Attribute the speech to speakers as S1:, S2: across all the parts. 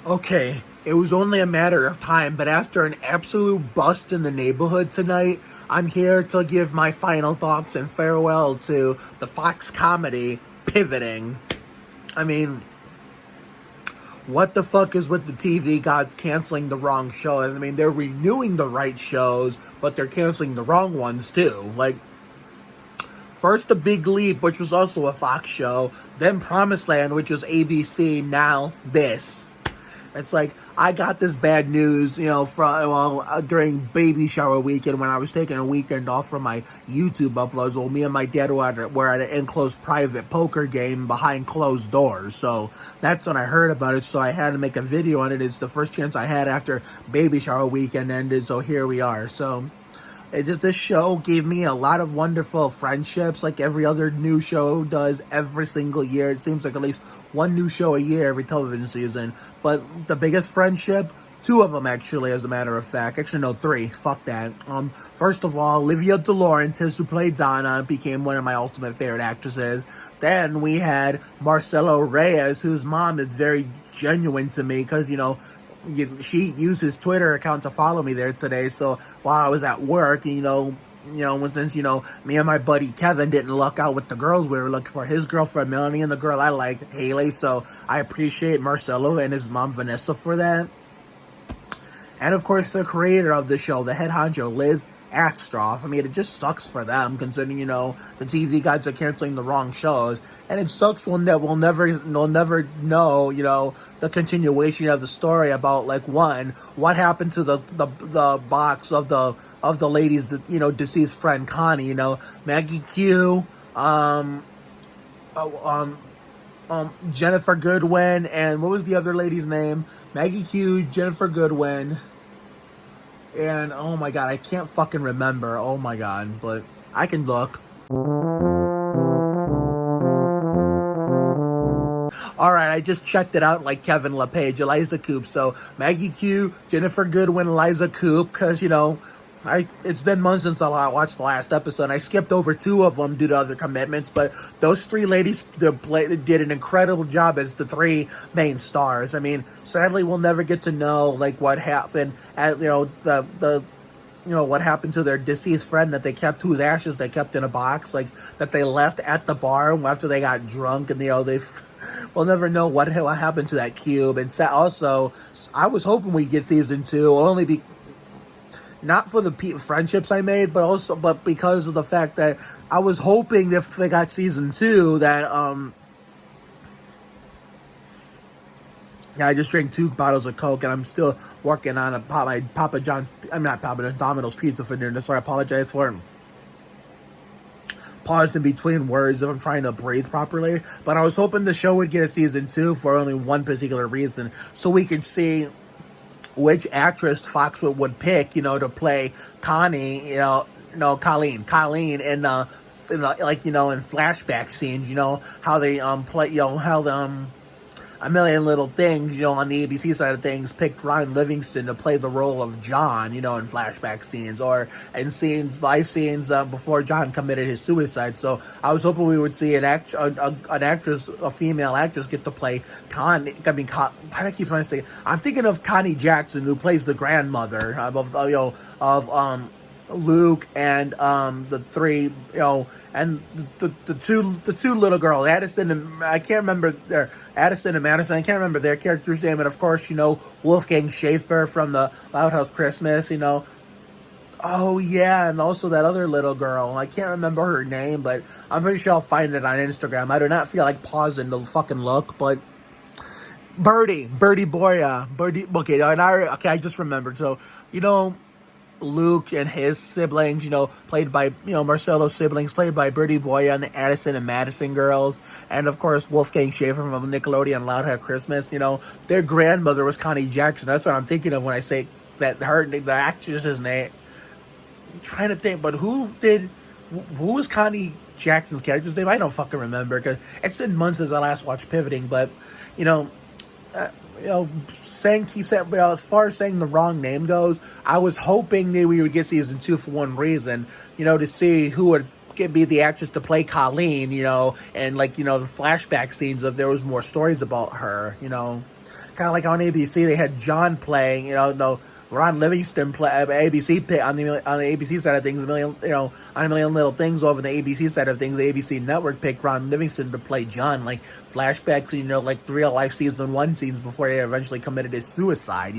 S1: Okay, it was only a matter of time, but after an absolute bust in the neighborhood tonight, I'm here to give my final thoughts and farewell to the Fox comedy pivoting. I mean, what the fuck is with the TV gods canceling the wrong shows? I mean, they're renewing the right shows, but they're canceling the wrong ones too. Like, first The Big Leap, which was also a Fox show, then Promised Land, which was ABC, now this. It's like, I got this bad news, during baby shower weekend when I was taking a weekend off from my YouTube uploads. Well, me and my dad were at an enclosed private poker game behind closed doors. So that's when I heard about it. So I had to make a video on it. It's the first chance I had after baby shower weekend ended. So here we are. So this show gave me a lot of wonderful friendships, like every other new show does every single year. It seems like at least one new show a year every television season. But the biggest friendship, two of them actually, as a matter of fact. Actually, no, three. Fuck that. First of all, Olivia De Laurentiis, who played Donna, became one of my ultimate favorite actresses. Then we had Marcelo Reyes, whose mom is very genuine to me because, she used his Twitter account to follow me there today. So while I was at work, since me and my buddy Kevin didn't luck out with the girls we were looking for, his girlfriend Melanie and the girl I like, Haley. So I appreciate Marcelo and his mom Vanessa for that. And of course, the creator of the show, the head honcho, Liz Astroff. I mean, it just sucks for them, considering, the TV guys are canceling the wrong shows. And it sucks we'll never know, the continuation of the story about, like, one, what happened to the box of the ladies, that, deceased friend Connie, Maggie Q, Jennifer Goodwin, and what was the other lady's name? Maggie Q, Jennifer Goodwin, and oh my god, I can't fucking remember. Oh my god, but I can look. Alright, I just checked it out like Kevin LePage, Eliza Coupe. So Maggie Q, Jennifer Goodwin, Eliza Coupe, because, it's been months since I watched the last episode. I skipped over two of them due to other commitments, but those three ladies did an incredible job as the three main stars. I mean, sadly, we'll never get to know, like, what happened at, what happened to their deceased friend whose ashes they kept in a box, like, that they left at the bar after they got drunk, and, we'll never know what happened to that cube. And also, I was hoping we'd get season 2, not for the friendships I made, but because of the fact that I was hoping if they got season 2 that, I just drank 2 bottles of Coke, and I'm still working on my Domino's pizza for dinner, so I apologize for pause in between words if I'm trying to breathe properly. But I was hoping the show would get a season 2 for only one particular reason, so we could see which actress Fox would pick, to play Connie, Colleen in flashback scenes, how they play, how the A Million Little Things, on the ABC side of things, picked Ron Livingston to play the role of John, in flashback scenes or in live scenes before John committed his suicide. So I was hoping we would see a female actress get to play Connie. I mean, why do I keep trying to say? I'm thinking of Connie Jackson, who plays the grandmother of Luke and the three, and the two little girls, Addison and I can't remember Addison and Madison. I can't remember their characters' name, and of course, Wolfgang Schaefer from the Loud House Christmas. Oh yeah, and also that other little girl. I can't remember her name, but I'm pretty sure I'll find it on Instagram. I do not feel like pausing to fucking look, but Birdie Boya, Birdie. Okay, I just remembered. So Luke and his siblings, played by, Marcelo's siblings, played by Birdie Boya and the Addison and Madison girls. And, of course, Wolfgang Schaefer from Nickelodeon Loud House Christmas. Their grandmother was Connie Jackson. That's what I'm thinking of when I say that the actress's name. I'm trying to think, but who was Connie Jackson's character's name? I don't fucking remember, because it's been months since I last watched Pivoting, but, as far as saying the wrong name goes, I was hoping that we would get season 2 for one reason, to see who would be the actress to play Colleen, and the flashback scenes if there was more stories about her, kind of like on ABC, they had John playing, the Ron Livingston play on the ABC side of things, on A Million Little Things. Over the ABC side of things, the ABC network picked Ron Livingston to play John, like flashbacks, like real life season 1 scenes before they eventually committed his suicide.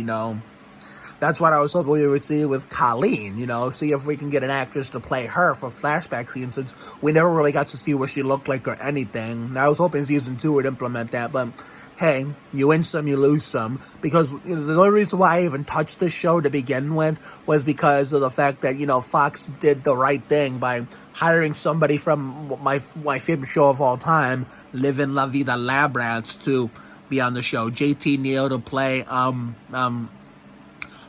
S1: That's what I was hoping we would see with Colleen, see if we can get an actress to play her for flashback scenes, since we never really got to see what she looked like or anything. I was hoping season 2 would implement that, but hey, you win some, you lose some, because the only reason why I even touched this show to begin with was because of the fact that, Fox did the right thing by hiring somebody from my favorite show of all time, Livin' La Vida Lab Rats, to be on the show. JT Neal to play,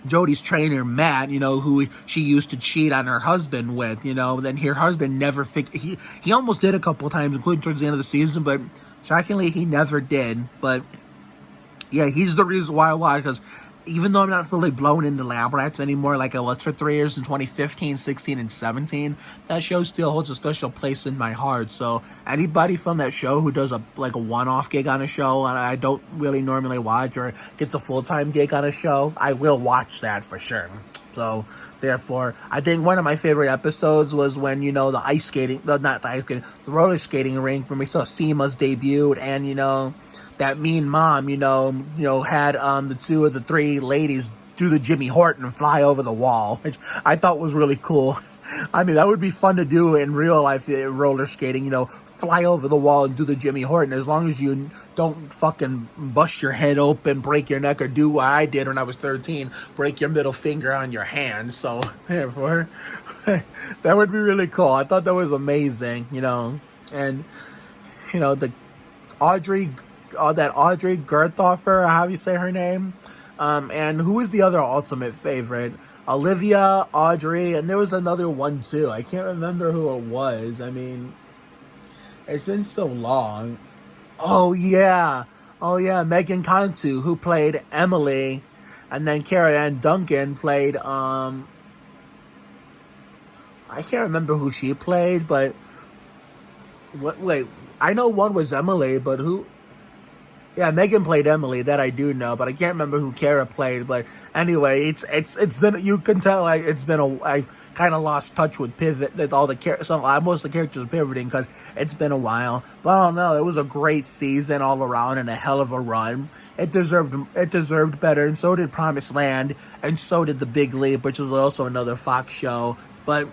S1: Jody's trainer, Matt, who she used to cheat on her husband with, then her husband never he almost did a couple times, including towards the end of the season, but shockingly, he never did. But yeah, he's the reason why I watch, because even though I'm not fully blown into Lab Rats anymore like I was for 3 years in 2015, 16, and 17, that show still holds a special place in my heart. So anybody from that show who does a one-off gig on a show and I don't really normally watch, or gets a full-time gig on a show, I will watch that for sure. So, therefore, I think one of my favorite episodes was when, the the roller skating rink, when we saw Seema's debut, and, that mean mom, had the 2 of the 3 ladies do the Jimmy Horton and fly over the wall, which I thought was really cool. I mean, that would be fun to do in real life, roller skating, fly over the wall and do the Jimmy Horton, as long as you don't fucking bust your head open, break your neck, or do what I did when I was 13, break your middle finger on your hand. So, therefore, that would be really cool. I thought that was amazing, and, the Audrey Gerthoffer, how do you say her name? And who was the other ultimate favorite? Olivia, Audrey, and there was another one too. I can't remember who it was. I mean, it's been so long. Oh yeah, Megan Cantu, who played Emily, and then Cara Ann Duncan played, I can't remember who she played, but, wait, I know one was Emily, but who? Yeah, Megan played Emily, that I do know, but I can't remember who Cara played. But anyway, it's been, you can tell I kind of lost touch with Pivot, with all the most of the characters are pivoting because it's been a while. But I don't know, it was a great season all around and a hell of a run. It deserved better, and so did Promised Land, and so did The Big Leap, which is also another Fox show. But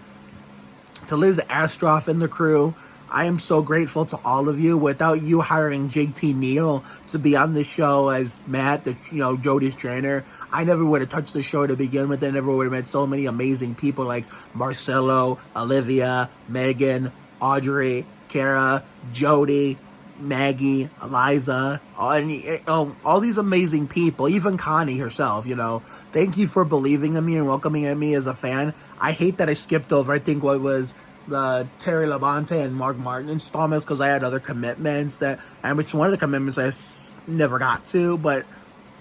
S1: to Liz Astroff and the crew, I am so grateful to all of you. Without you hiring JT Neal to be on the show as Matt, Jody's trainer, I never would have touched the show to begin with. I never would have met so many amazing people like Marcelo, Olivia, Megan, Audrey, Cara, Jody, Maggie, Eliza, all these amazing people, even Connie herself, Thank you for believing in me and welcoming me as a fan. I hate that I skipped over, I think, what was the Terry Labonte and Mark Martin installments, because I had other commitments which one of the commitments I never got to,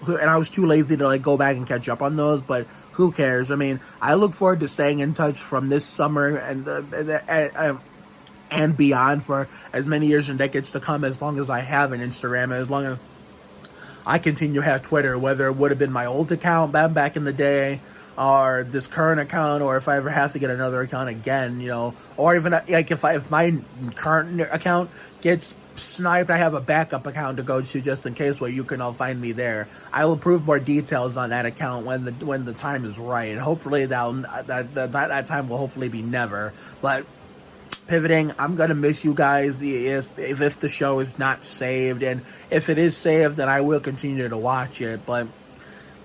S1: and I was too lazy to go back and catch up on those, but who cares? I mean, I look forward to staying in touch from this summer and beyond for as many years and decades to come, as long as I have an Instagram, and as long as I continue to have Twitter, whether it would have been my old account back in the day, or this current account, or if I ever have to get another account again, or even if my current account gets sniped, I have a backup account to go to just in case, where you can all find me there. I will prove more details on that account when the time is right, and hopefully that time will hopefully be never. But pivoting, I'm gonna miss you guys if the show is not saved, and if it is saved, then I will continue to watch it. But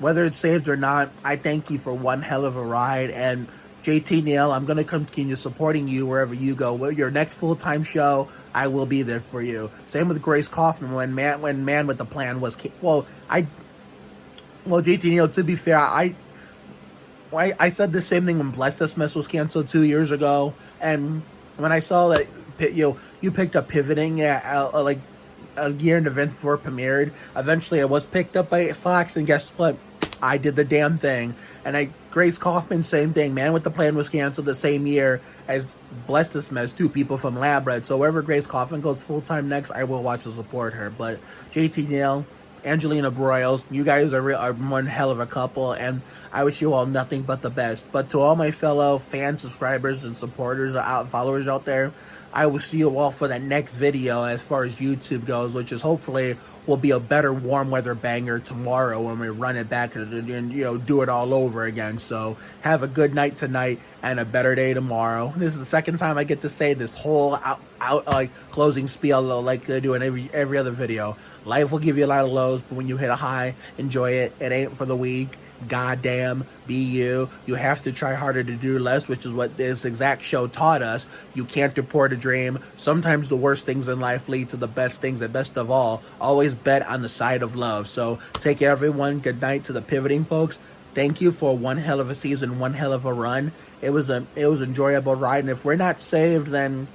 S1: whether it's saved or not, I thank you for one hell of a ride. And JT Neal, I'm going to continue supporting you wherever you go. Your next full-time show, I will be there for you. Same with Grace Kaufman when Man with the Plan was... JT Neal, to be fair, I said the same thing when Bless This Mess was canceled 2 years ago. And when I saw that you picked up Pivoting a year in advance before it premiered, eventually it was picked up by Fox, and guess what? I did the damn thing. And Grace Kaufman, same thing. Man with the Plan was canceled the same year as Bless This Mess, 2 people from Lab Rat. So wherever Grace Kaufman goes full-time next, I will watch and support her. But JT Neal, Angelina Broyles. You guys are one hell of a couple, and I wish you all nothing but the best. But to all my fellow fans, subscribers, and supporters, followers out there, I will see you all for that next video as far as YouTube goes, which is hopefully will be a better warm weather banger tomorrow when we run it back and do it all over again. So have a good night tonight and a better day tomorrow. This is the second time I get to say this whole closing spiel like I do in every other video. Life will give you a lot of lows, but when you hit a high, enjoy it. It ain't for the weak. Goddamn, be you. You have to try harder to do less, which is what this exact show taught us. You can't report a dream. Sometimes the worst things in life lead to the best things, and best of all, always bet on the side of love. So take care, everyone. Good night to the pivoting folks. Thank you for one hell of a season, one hell of a run. It was enjoyable ride, and if we're not saved, then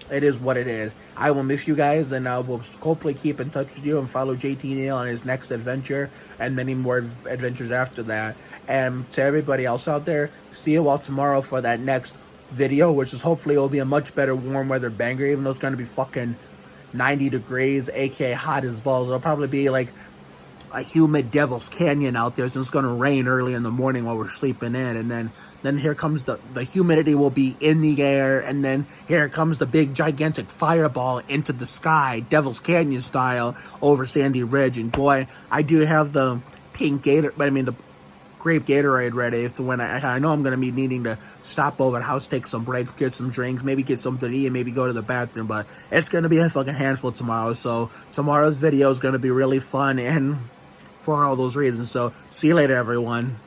S1: it is what it is. I will miss you guys, and I will hopefully keep in touch with you and follow JT Neal on his next adventure and many more adventures after that. And to everybody else out there, see you all tomorrow for that next video, which is hopefully will be a much better warm weather banger, even though it's going to be fucking 90 degrees, aka hot as balls. It'll probably be like a humid Devil's Canyon out there, since it's going to rain early in the morning while we're sleeping in, and then here comes the humidity will be in the air, and then here comes the big gigantic fireball into the sky, Devil's Canyon style, over Sandy Ridge. And boy, I do have the the grape Gatorade ready for when I know I'm going to be needing to stop over at the house, take some breaks, get some drinks, maybe get something to eat, and maybe go to the bathroom. But it's going to be a fucking handful tomorrow, so tomorrow's video is going to be really fun, and for all those reasons. So see you later, everyone.